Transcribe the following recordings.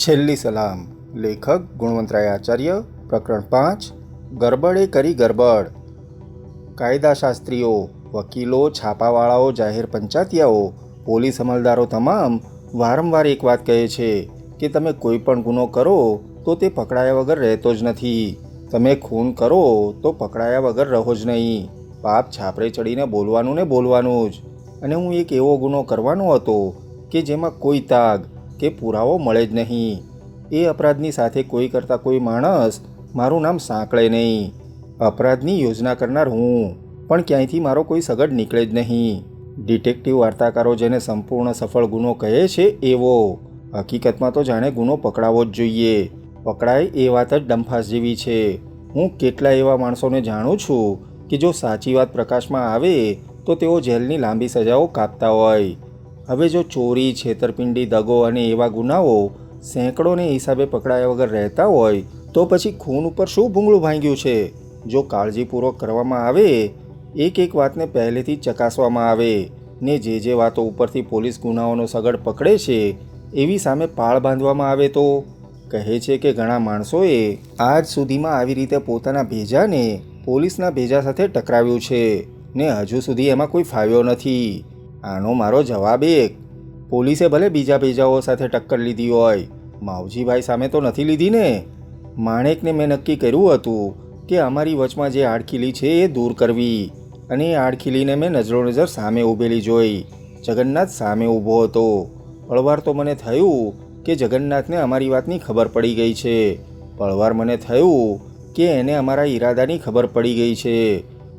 છેલ્લી સલામ. લેખક ગુણવંતરાય આચાર્ય. પ્રકરણ 5. ગરબડે કરી ગરબડ. કાયદાશાસ્ત્રીઓ, વકીલો, છાપાવાળાઓ, જાહેર પંચાયતિયાઓ, પોલીસ અમલદારો તમામ વારંવાર એક વાત કહે છે કે તમે કોઈ પણ ગુનો કરો તો તે પકડાયા વગર રહેતો જ નથી. તમે ખૂન કરો તો પકડાયા વગર રહો જ નહીં. પાપ છાપરે ચડીને બોલવાનું ને બોલવાનું જ. અને હું એક એવો ગુનો કરવાનો હતો કે જેમાં કોઈ તાગ કે પુરાવો મળે જ નહીં. એ અપરાધની સાથે કોઈ કરતાં કોઈ માણસ મારું નામ સાંકળે નહીં. અપરાધની યોજના કરનાર હું, પણ ક્યાંયથી મારો કોઈ સગડ નીકળે જ નહીં. ડિટેક્ટિવ વાર્તાકારો જેને સંપૂર્ણ સફળ ગુનો કહે છે એવો. હકીકતમાં તો જાણે ગુનો પકડાવો જ જોઈએ. પકડાય એ વાત જ ડંફાસ જેવી છે. હું કેટલા એવા માણસોને જાણું છું કે જો સાચી વાત પ્રકાશમાં આવે તો તેઓ જેલની લાંબી સજાઓ કાપતા હોય. હવે જો ચોરી, છેતરપિંડી, દગો અને એવા ગુનાઓ સેંકડોને હિસાબે પકડાયા વગર રહેતા હોય તો પછી ખૂન ઉપર શું ભૂંગળું ભાંગ્યું છે? જો કાળજીપૂર્વક કરવામાં આવે, એક એક વાતને પહેલેથી જ ચકાસવામાં આવે ને જે વાતો ઉપરથી પોલીસ ગુનાઓનો સગડ પકડે છે એવી સામે પાળ બાંધવામાં આવે તો કહે છે કે ઘણા માણસોએ આજ સુધીમાં આવી રીતે પોતાના ભેજાને પોલીસના ભેજા સાથે ટકરાવ્યું છે ને હજુ સુધી એમાં કોઈ ફાવ્યો નથી. આનો મારો જવાબ એક: પોલીસે ભલે બીજા ભેજાઓ સાથે ટક્કર લીધી હોય, માવજીભાઈ સામે તો નથી લીધી ને. માણેકને મેં નક્કી કર્યું હતું કે અમારી વચમાં જે આડખીલી છે એ દૂર કરવી, અને એ આડખીલીને મેં નજરોનજર સામે ઊભેલી જોઈ. જગન્નાથ સામે ઊભો હતો. પળવાર તો મને થયું કે જગન્નાથને અમારી વાતની ખબર પડી ગઈ છે. પળવાર મને થયું કે એને અમારા ઈરાદાની ખબર પડી ગઈ છે.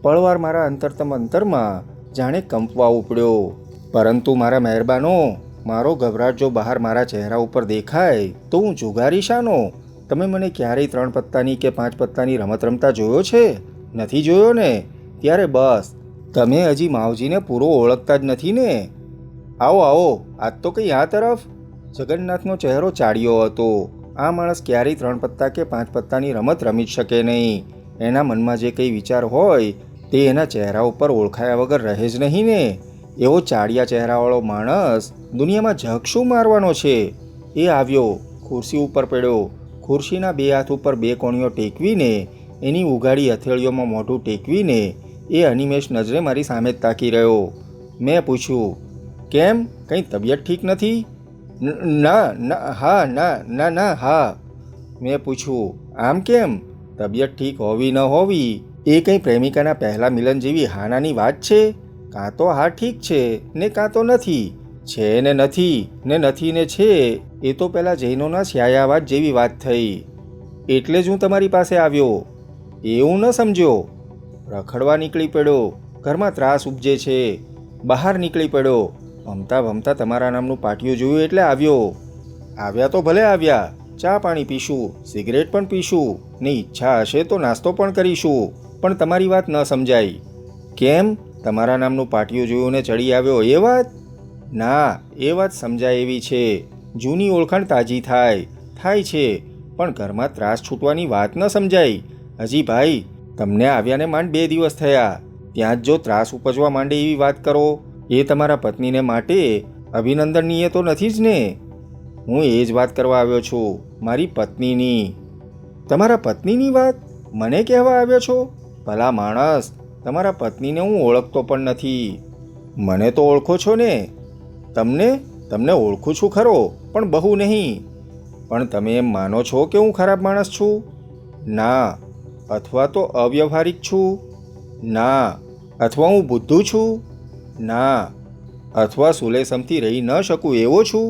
પળવાર મારા અંતરમાં જાણે કંપવા ઉપડ્યો. પરંતુ મારા મહેરબાનો, મારો ગભરાટ જો બહાર મારા ચહેરા ઉપર દેખાય તો હું જુગારી શાનો? તમે મને ક્યારેય 3 પત્તાની કે 5 પત્તાની રમત રમતા જોયો છે? નથી જોયો ને? ત્યારે બસ તમે હજી માવજીને પૂરો ઓળખતા જ નથી ને. આવો આવો, આજ તો કંઈ આ તરફ. જગન્નાથનો ચહેરો ચાળ્યો હતો. આ માણસ ક્યારેય 3 પત્તા કે 5 પત્તાની રમત રમી જ શકે નહીં. એના મનમાં જે કંઈ વિચાર હોય તે એના ચહેરા ઉપર ઓળખાયા વગર રહે જ નહીં ને. એવો ચાળિયા ચહેરાવાળો માણસ દુનિયામાં જગ શું મારવાનો છે? એ આવ્યો, ખુરશી ઉપર પડ્યો. ખુરશીના 2 હાથ ઉપર 2 કોણીઓ ટેકવીને, એની ઉઘાડી હથેળીઓમાં મોઢું ટેકવીને એ અનિમેષ નજરે મારી સામે જ તાકી રહ્યો. મેં પૂછ્યું, કેમ, કંઈ તબિયત ઠીક નથી? ના હા. મેં પૂછ્યું, આમ કેમ? તબિયત ઠીક હોવી ન હોવી એ કંઈ પ્રેમિકાના પહેલા મિલન જેવી હાનાની વાત છે? કાં તો હા ઠીક છે ને કાં તો નથી. છે ને નથી, ને નથી ને છે, એ તો પહેલાં જૈનોના સ્યાયાવાદ જેવી વાત થઈ. એટલે જ હું તમારી પાસે આવ્યો. એવું ન સમજો. રખડવા નીકળી પડ્યો. ઘરમાં ત્રાસ ઉપજે છે. બહાર નીકળી પડ્યો. ભમતા તમારા નામનું પાટિયું જોયું એટલે આવ્યો. આવ્યા તો ભલે આવ્યા. ચા પાણી પીશું, સિગરેટ પણ પીશું, ને ઈચ્છા હશે તો નાસ્તો પણ કરીશું. પણ તમારી વાત ન સમજાય. કેમ? તમારા નામનું પાટિયું જોયું ને ચડી આવ્યો એ વાત? ના, એ વાત સમજાય એવી છે. જૂની ઓળખાણ તાજી થાય છે, પણ ઘરમાં ત્રાસ છૂટવાની વાત ન સમજાય. હજી ભાઈ, તમને આવ્યાને માંડ 2 દિવસ થયા, ત્યાં જ જો ત્રાસ ઉપજવા માંડે એવી વાત કરો, એ તમારા પત્નીને માટે અભિનંદનીય તો નથી જ ને. હું એ જ વાત કરવા આવ્યો છું, મારી પત્નીની. તમારા પત્નીની વાત મને કહેવા આવ્યો છો? ભલા માણસ, તમારા પત્નીને હું ઓળખતો પણ નથી. મને તો ઓળખો છો ને. તમને ઓળખું છું ખરો, પણ બહુ નહીં. પણ તમે એમ માનો છો કે હું ખરાબ માણસ છું? ના. અથવા તો અવ્યવહારિક છું? ના. અથવા હું બુદ્ધુ છું? ના. અથવા સુલેસમથી રહી ન શકું એવો છું?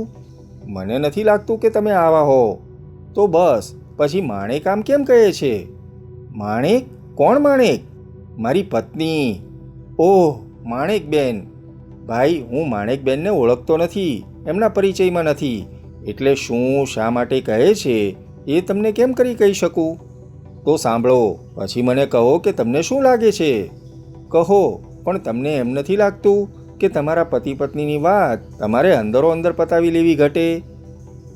મને નથી લાગતું કે તમે આવા હો. તો બસ પછી માણેક આમ કેમ કહે છે? માણેક? કોણ માણેક? મારી પત્ની. ઓહ, માણેકબેન. ભાઈ, હું માણેકબેનને ઓળખતો નથી, એમના પરિચયમાં નથી. એટલે શું, શા માટે કહે છે એ તમને કેમ કરી કહી શકું? તો સાંભળો, પછી મને કહો કે તમને શું લાગે છે. કહો, પણ તમને એમ નથી લાગતું કે તમારા પતિ પત્નીની વાત તમારે અંદરો અંદર પતાવી લેવી ઘટે?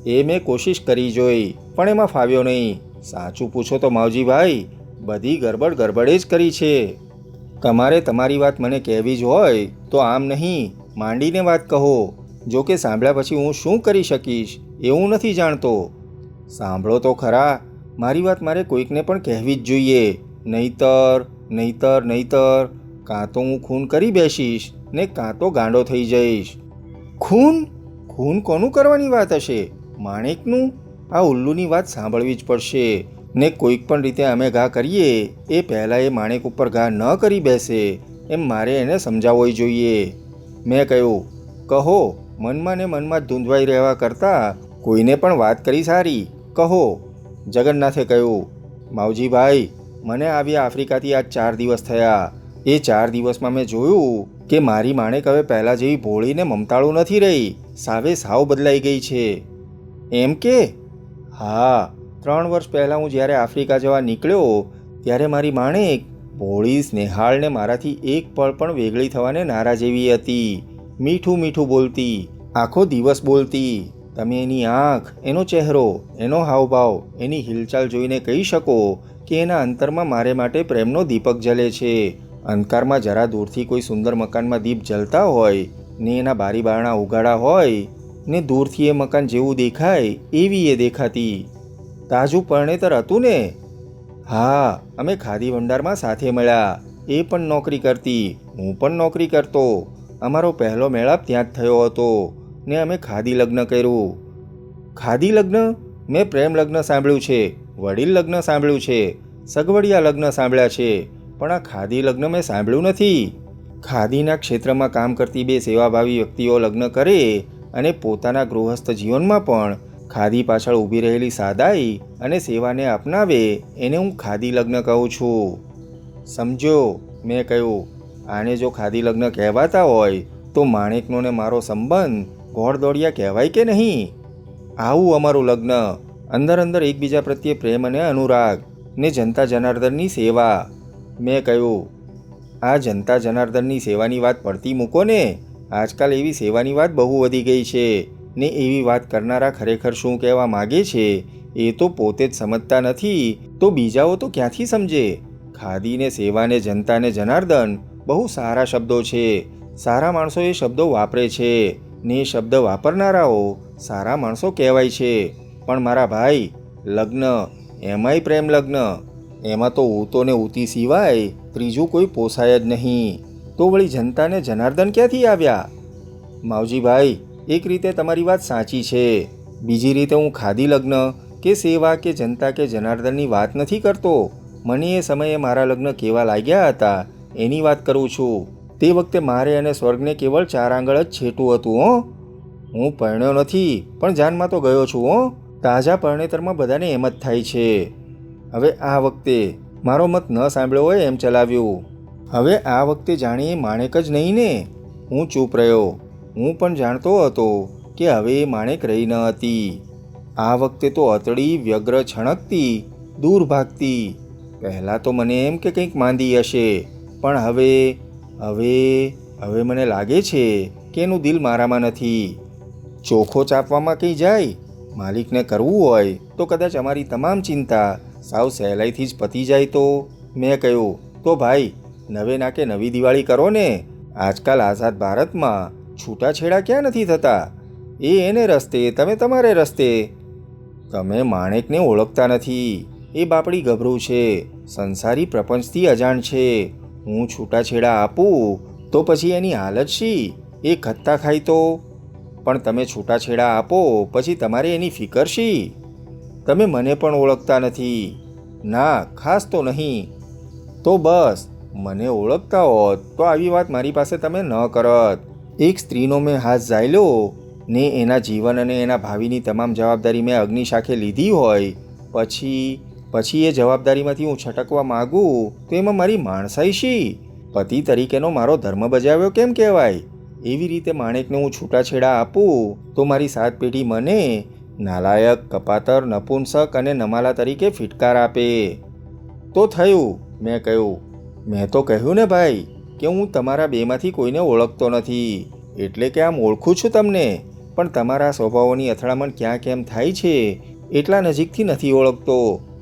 એ મેં કોશિશ કરી જોઈ, પણ એમાં ફાવ્યો નહીં. સાચું પૂછો તો માવજીભાઈ, બધી ગરબડે જ કરી છે. તમારે તમારી વાત મને કહેવી જ હોય તો આમ નહીં, માંડીને વાત કહો. જો કે સાંભળ્યા પછી હું શું કરી શકીશ એવું નથી જાણતો, સાંભળો તો ખરા, મારી વાત મારે કોઈકને પણ કહેવી જ જોઈએ, નહીતર કાં તો હું ખૂન કરી બેસીશ ને કાં તો ગાંડો થઈ જઈશ. ખૂન કોનું કરવાની વાત હશે? માણેકનું? આ ઉલ્લુની વાત સાંભળવી જ પડશે ને કોઈક પણ રીતે અમે ઘા કરીએ એ પહેલાં એ માણેક ઉપર ઘા ન કરી બેસે એમ મારે એને સમજાવવો જોઈએ. મેં કહ્યું, કહો, મનમાં ને મનમાં જ ધૂંધવાઈ રહેવા કરતાં કોઈને પણ વાત કરી સારી, કહો. જગન્નાથે કહ્યું, માવજીભાઈ, મને આવ્યા આફ્રિકાથી આજ 4 દિવસ થયા. એ 4 દિવસમાં મેં જોયું કે મારી માણેક હવે પહેલાં જેવી ભોળી ને મમતાળું નથી રહી, સાવે સાવ બદલાઈ ગઈ છે. એમ કે? હા, 3 વર્ષ પહેલાં હું જ્યારે આફ્રિકા જવા નીકળ્યો ત્યારે મારી માણેક ભોળી, સ્નેહાળ ને મારાથી એક પળ પણ વેગળી થવાને નારાજ એવી હતી. મીઠું મીઠું બોલતી, આખો દિવસ બોલતી. તમે એની આંખ, એનો ચહેરો, એનો હાવભાવ, એની હિલચાલ જોઈને કહી શકો કે એના અંતરમાં મારે માટે પ્રેમનો દીપક જલે છે. અંધકારમાં જરા દૂરથી કોઈ સુંદર મકાનમાં દીપ જલતા હોય ને એના બારી બારણા ઉગાડા હોય ને દૂરથી એ મકાન જેવું દેખાય એવી એ દેખાતી. તાજું પરણેતર હતું ને? હા, અમે ખાદી ભંડારમાં સાથે મળ્યા. એ પણ નોકરી કરતી, હું પણ નોકરી કરતો. અમારો પહેલો મેળાપ ત્યાં જ થયો હતો ને અમે ખાદી લગ્ન કર્યું. ખાદી લગ્ન? મેં પ્રેમ લગ્ન સાંભળ્યું છે, વડીલ લગ્ન સાંભળ્યું છે, સગવડિયા લગ્ન સાંભળ્યા છે, પણ આ ખાદી લગ્ન મેં સાંભળ્યું નથી. ખાદીના ક્ષેત્રમાં કામ કરતી 2 સેવાભાવી વ્યક્તિઓ લગ્ન કરે અને પોતાના ગૃહસ્થ જીવનમાં પણ ખાદી પાછળ ઊભી રહેલી સાદાઈ અને સેવાને અપનાવે એને હું ખાદી લગ્ન કહું છું. સમજો? મેં કહ્યું, આને જો ખાદી લગ્ન કહેવાતા હોય તો માણેકનો ને મારો સંબંધ ઘોડદોડિયા કહેવાય કે નહીં? આવું અમારું લગ્ન, અંદર એકબીજા પ્રત્યે પ્રેમ અને અનુરાગ ને જનતા જનાર્દનની સેવા. મેં કહ્યું, આ જનતા જનાર્દનની સેવાની વાત પડતી મૂકો ને. આજકાલ એવી સેવાની વાત બહુ વધી ગઈ છે ને એવી વાત કરનારા ખરેખર શું કહેવા માગે છે એ તો પોતે જ સમજતા નથી તો બીજાઓ તો ક્યાંથી સમજે? ખાદીને, સેવાને, જનતાને, જનાર્દન બહુ સારા શબ્દો છે. સારા માણસો એ શબ્દો વાપરે છે ને એ શબ્દ વાપરનારાઓ સારા માણસો કહેવાય છે. પણ મારા ભાઈ, લગ્ન, એમાંય પ્રેમ લગ્ન, એમાં તો ઊતો ને ઊતી સિવાય ત્રીજું કોઈ પોસાય જ નહીં. તો વળી જનતાને જનાર્દન ક્યાંથી આવ્યા? માવજીભાઈ, એક રીતે તમારી વાત સાચી છે. બીજી રીતે હું ખાદી લગ્ન કે સેવા કે જનતા કે જનાર્દનની વાત નથી કરતો. મને એ સમયે મારા લગ્ન કેવા લાગ્યા હતા એની વાત કરું છું. તે વખતે મારે અને સ્વર્ગને કેવળ 4 આંગળ જ છેટું હતું. હું પરણ્યો નથી પણ જાનમાં તો ગયો છું. તાજા પરણેતરમાં બધાને એમ જ થાય છે. હવે આ વખતે મારો મત ન સાંભળ્યો હોય એમ ચલાવ્યું. હવે આ વખતે જાણીએ માણેક જ નહીં ને. હું ચૂપ રહ્યો. હું પણ જાણતો હતો કે હવે એ માણેક રહી ન હતી. આ વખતે તો અતડી, વ્યગ્ર, છણકતી, દૂર ભાગતી. પહેલાં તો મને એમ કે કંઈક માંદી હશે, પણ હવે મને લાગે છે કે એનું દિલ મારામાં નથી. ચોખો ચાપવામાં કંઈ જાય, માલિકને કરવું હોય તો કદાચ અમારી તમામ ચિંતા સાવ સહેલાઈથી જ પતી જાય તો. મેં કહ્યું, તો ભાઈ, નવે નાકે નવી દિવાળી કરો ને. આજકાલ આઝાદ ભારતમાં છૂટાછેડા ક્યાં નથી થતા. એ એને રસ્તે, તમે તમારે રસ્તે. તમે માણેકને ઓળખતા નથી. એ બાપડી ગભરું છે, સંસારી પ્રપંચથી અજાણ છે. હું છૂટાછેડા આપું તો પછી એની હાલત શી? એ ખત્તા ખાય તો. પણ તમે છૂટાછેડા આપો પછી તમારે એની ફિકર શી? તમે મને પણ ઓળખતા નથી. ના, ખાસ તો નહીં. તો બસ, મને ઓળખતા હોત તો આવી વાત મારી પાસે તમે ન કરત. એક સ્ત્રીનો મેં હાથ ઝાલ્યો ને એના જીવન અને એના ભાવિની તમામ જવાબદારી મેં અગ્નિશાખે લીધી હોય પછી એ જવાબદારીમાંથી હું છટકવા માગું તો એમાં મારી માણસાઈ શી? પતિ તરીકેનો મારો ધર્મ બજાવ્યો કેમ કહેવાય? એવી રીતે માણેકને હું છૂટાછેડા આપું તો મારી 7 પેઢી મને નાલાયક, કપાતર, નપુંસક અને નમાલા તરીકે ફિટકાર આપે. તો થયું. મેં કહ્યું, મેં તો કહ્યું ને ભાઈ કે હું તમારા બેમાંથી કોઈને ઓળખતો નથી. એટલે કે આમ ઓળખું છું તમને, પણ તમારા સ્વભાવોની અથડામણ ક્યાં કેમ થાય છે એટલા નજીકથી નથી ઓળખતો.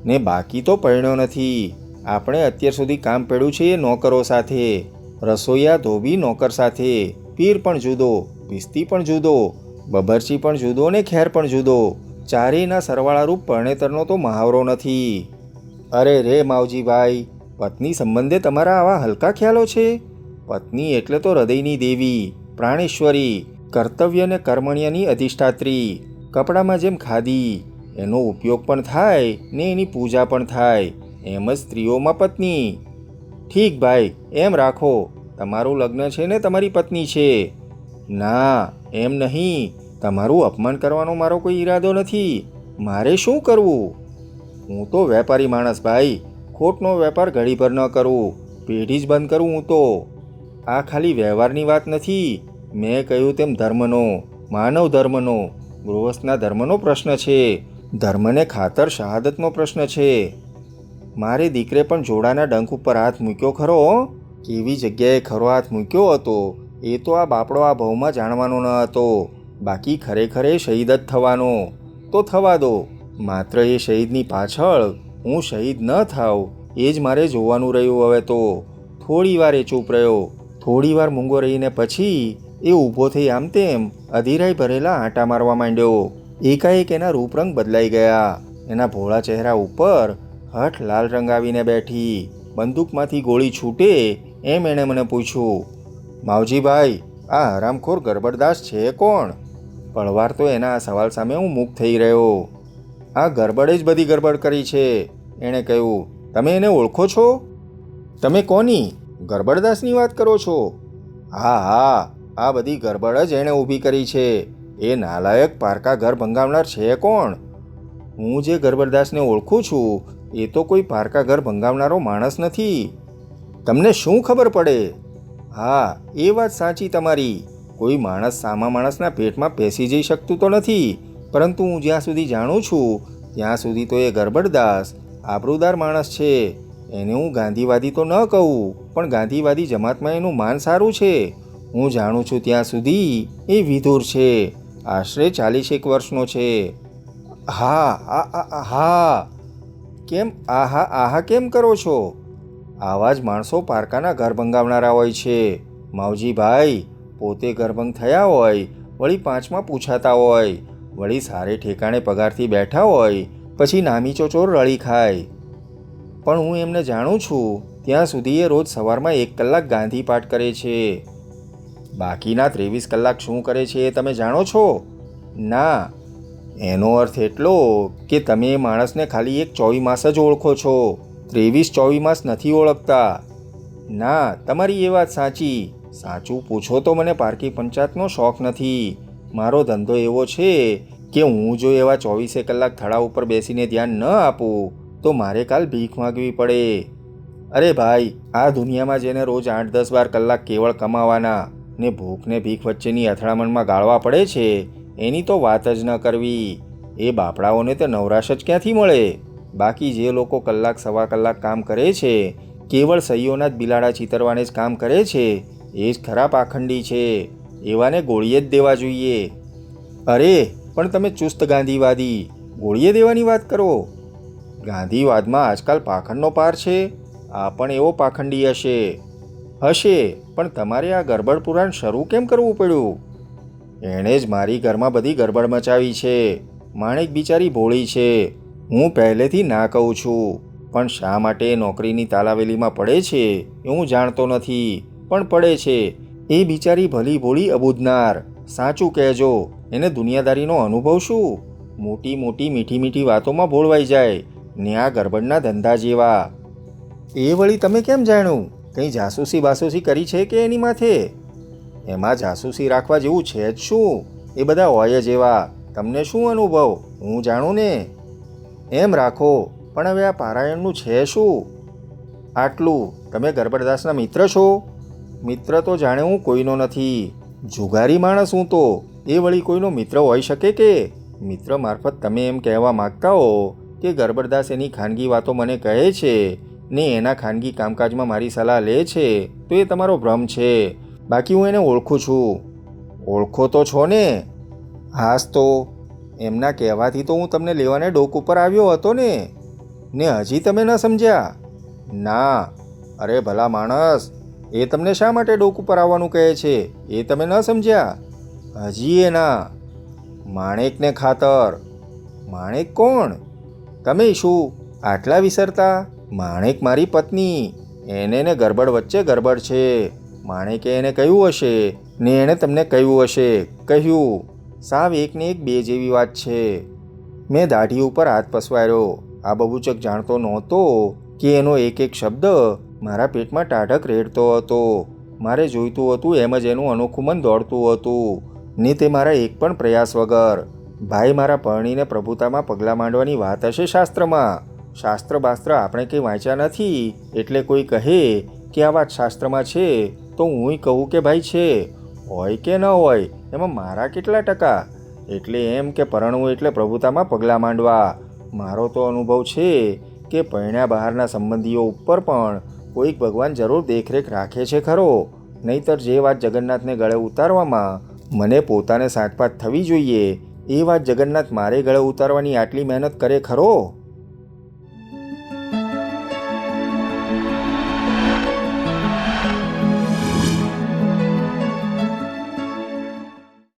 ને બાકી તો પરણ્યો નથી. આપણે અત્યાર સુધી કામ પડ્યું છે એ નોકરો સાથે. રસોઈયા, ધોબી, નોકર સાથે. પીર પણ જુદો, ભીસ્તી પણ જુદો, બબરચી પણ જુદો ને ખેર પણ જુદો. ચારેયના સરવાળારૂપ પરણેતરનો તો મહાવરો નથી. અરે રે માવજીભાઈ, પત્ની સંબંધે તમારા આવા હલકા ખ્યાલો છે? પત્ની એટલે તો હૃદયની દેવી, પ્રાણેશ્વરી, કર્તવ્ય અને કર્મણ્યની અધિષ્ઠાત્રી, કપડામાં જેમ ખાદી, એનો ઉપયોગ પણ થાય ને એની પૂજા પણ થાય, એમ જ સ્ત્રીઓમાં પત્ની. ઠીક ભાઈ, એમ રાખો. તમારું લગ્ન છે ને તમારી પત્ની છે? ના, એમ નહીં. તમારું અપમાન કરવાનો મારો કોઈ ઈરાદો નથી. મારે શું કરવું? હું તો વેપારી માણસ ભાઈ, ખોટનો વેપાર ઘડીભર ન કરું, પેઢી જ બંધ કરું હું તો. આ ખાલી વ્યવહારની વાત નથી. મેં કહ્યું તેમ ધર્મનો, માનવ ધર્મનો, ગૃહસ્થના ધર્મનો પ્રશ્ન છે. ધર્મને ખાતર શહાદતનો પ્રશ્ન છે. મારે દીકરે પણ જોડાના ડંખ ઉપર હાથ મૂક્યો ખરો. કેવી જગ્યાએ ખરો હાથ મૂક્યો હતો એ તો આ બાપડો આ ભાવમાં જાણવાનો ન હતો. બાકી ખરેખર એ શહીદ જ થવાનો. તો થવા દો. માત્ર એ શહીદની પાછળ હું શહીદ ન થાવ એ જ મારે જોવાનું રહ્યું. હવે તો થોડી વાર એ ચૂપ રહ્યો. થોડી વાર મૂંગો રહીને પછી એ ઊભો થઈ આમ તેમ અધીરાઈ ભરેલા આંટા મારવા માંડ્યો. એકાએક એના રૂપરંગ બદલાઈ ગયા. એના ભોળા ચહેરા ઉપર હઠ લાલ રંગ આવીને બેઠી. બંદૂકમાંથી ગોળી છૂટે એમ એણે મને પૂછ્યું, માવજીભાઈ, આ હરામખોર ગરબડદાસ છે કોણ? પળવાર તો એના આ સવાલ સામે હું મૂક થઈ રહ્યો. આ ગરબડે જ બધી ગરબડ કરી છે, એણે કહ્યું. તમે એને ઓળખો છો? તમે કોની ગરબડદાસની વાત કરો છો? હા હા, આ બધી ગરબડ જ એણે ઊભી કરી છે. એ નાલાયક પારકા ઘર ભંગાવનાર છે કોણ? હું જે ગરબડદાસને ઓળખું છું એ તો કોઈ પારકા ઘર ભંગાવનારો માણસ નથી. તમને શું ખબર પડે? હા, એ વાત સાચી તમારી. કોઈ માણસ સામા માણસના પેટમાં પેસી જઈ શકતું તો નથી, પરંતુ હું જ્યાં સુધી જાણું છું ત્યાં સુધી તો એ ગરબડદાસ આબરૂદાર માણસ છે. એને હું ગાંધીવાદી તો ન કહું, પણ ગાંધીવાદી જમાતમાં એનું માન સારું છે. હું જાણું છું ત્યાં સુધી એ વિધુર છે. આશરે 40 વર્ષનો છે. હા. કેમ આહા કેમ કરો છો? આવા જ માણસો પારકાના ઘર ભંગાવનારા હોય છે માવજીભાઈ. પોતે ઘરભંગ થયા હોય, વળી પાંચમાં પૂછાતા હોય, વળી સારે ઠેકાણે પગારથી બેઠા હોય, પછી નામીચો ચોર રળી ખાય. પણ હું એમને જાણું છું ત્યાં સુધી એ રોજ સવારમાં 1 કલાક ગાંધી પાઠ કરે છે. બાકીના 23 કલાક શું કરે છે એ તમે જાણો છો? ના. એનો અર્થ એટલો કે તમે એ માણસને ખાલી એક 24 માસ જ ઓળખો છો, 23-24 માસ નથી ઓળખતા. ના, તમારી એ વાત સાચી. સાચું પૂછો તો મને પારકી પંચાયતનો શોખ નથી. મારો ધંધો એવો છે કે હું જો એવા 24 કલાક થડા ઉપર બેસીને ધ્યાન ન આપું તો મારે કાલ ભીખ માગવી પડે. અરે ભાઈ, આ દુનિયામાં જેને રોજ 8-10-12 કલાક કેવળ કમાવાના ને ભૂખને ભીખ વચ્ચેની અથડામણમાં ગાળવા પડે છે એની તો વાત જ ન કરવી. એ બાપડાઓને તો નવરાશ જ ક્યાંથી મળે? બાકી જે લોકો કલાક સવા કલાક કામ કરે છે, કેવળ સહીઓના જ બિલાડા ચીતરવાને જ કામ કરે છે, એ જ ખરા પાખંડી છે. એવાને ગોળીએ જ દેવા જોઈએ. અરે પણ તમે ચુસ્ત ગાંધીવાદી, ગોળીએ દેવાની વાત કરો? ગાંધીવાદમાં આજકાલ પાખંડનો પાર છે? આ પણ એવો પાખંડી હશે, પણ તમારે આ ગરબડ પુરાણ શરૂ કેમ કરવું પડ્યું? એણે જ મારી ઘરમાં બધી ગરબડ મચાવી છે. માણેક બિચારી ભોળી છે. હું પહેલેથી ના કહું છું, પણ શા માટે નોકરીની તાલાવેલીમાં પડે છે એ હું જાણતો નથી, પણ પડે છે. એ બિચારી ભલી ભોળી અબૂધનાર. સાચું કહેજો, એને દુનિયાદારીનો અનુભવ શું? મોટી મોટી મીઠી મીઠી વાતોમાં ભોળવાઈ જાય ને આ ગરબડના ધંધા જેવા. એ વળી તમે કેમ જાણ્યું? કંઈ જાસૂસી બાસૂસી કરી છે કે એની માથે? એમાં જાસૂસી રાખવા જેવું છે જ શું? એ બધા હોય જ એવા. તમને શું અનુભવ? હું જાણું ને. એમ રાખો, પણ હવે આ પારાયણનું છે શું? આટલું. તમે ગરબડદાસના મિત્ર છો? મિત્ર તો જાણે હું કોઈનો નથી. જુગારી માણસ હું તો. એ વળી કોઈનો મિત્ર હોઈ શકે કે? મિત્ર મારફત તમે એમ કહેવા માગતા હો કે ગરબડદાસ એની ખાનગી વાતો મને કહે છે ને એના ખાનગી કામકાજમાં મારી સલાહ લે છે, તો એ તમારો ભ્રમ છે. બાકી હું એને ઓળખું છું. ઓળખો તો છો ને? હાસ તો. એમના કહેવાથી તો હું તમને લેવાને ડોક ઉપર આવ્યો હતો ને હજી તમે ન સમજ્યા? ના. અરે ભલા માણસ, એ તમને શા માટે ડોક ઉપર આવવાનું કહે છે એ તમે ન સમજ્યા? હજી એ ના. માણેકને ખાતર. માણેક કોણ? તમે શું આટલા વિસરતા? માણેક મારી પત્ની. એને ને ગરબડ વચ્ચે ગરબડ છે. માણેકે એને કહ્યું હશે ને એણે તમને કહ્યું હશે. કહ્યું. સાવ એકને એક બે જેવી વાત છે. મેં દાઢી ઉપર હાથ પસવાર્યો. આ બબૂચક જાણતો નહોતો કે એનો એક એક શબ્દ મારા પેટમાં ટાઢક રેડતો હતો. મારે જોઈતું હતું એમ જ એનું અનોખું મન દોડતું હતું ને તે મારા એક પણ પ્રયાસ વગર. ભાઈ મારા પરણીને પ્રભુતામાં પગલાં માંડવાની વાત હશે શાસ્ત્રમાં. શાસ્ત્ર બાસ્ત્ર આપણે કંઈ વાંચ્યા નથી એટલે કોઈ કહે કે આ વાત શાસ્ત્રમાં છે તો હુંય કહું કે ભાઈ છે. હોય કે ન હોય એમાં મારા કેટલા ટકા? એટલે એમ કે પરણવું એટલે પ્રભુતામાં પગલાં માંડવા. મારો તો અનુભવ છે કે પરણ્યા બહારના સંબંધીઓ ઉપર પણ કોઈક ભગવાન જરૂર દેખરેખ રાખે છે ખરો. નહીંતર જે વાત જગન્નાથને ગળે ઉતારવામાં મને પોતાને સાતપાત થવી જોઈએ એ વાત જગન્નાથ મારે ગળે ઉતારવાની આટલી મહેનત કરે ખરો?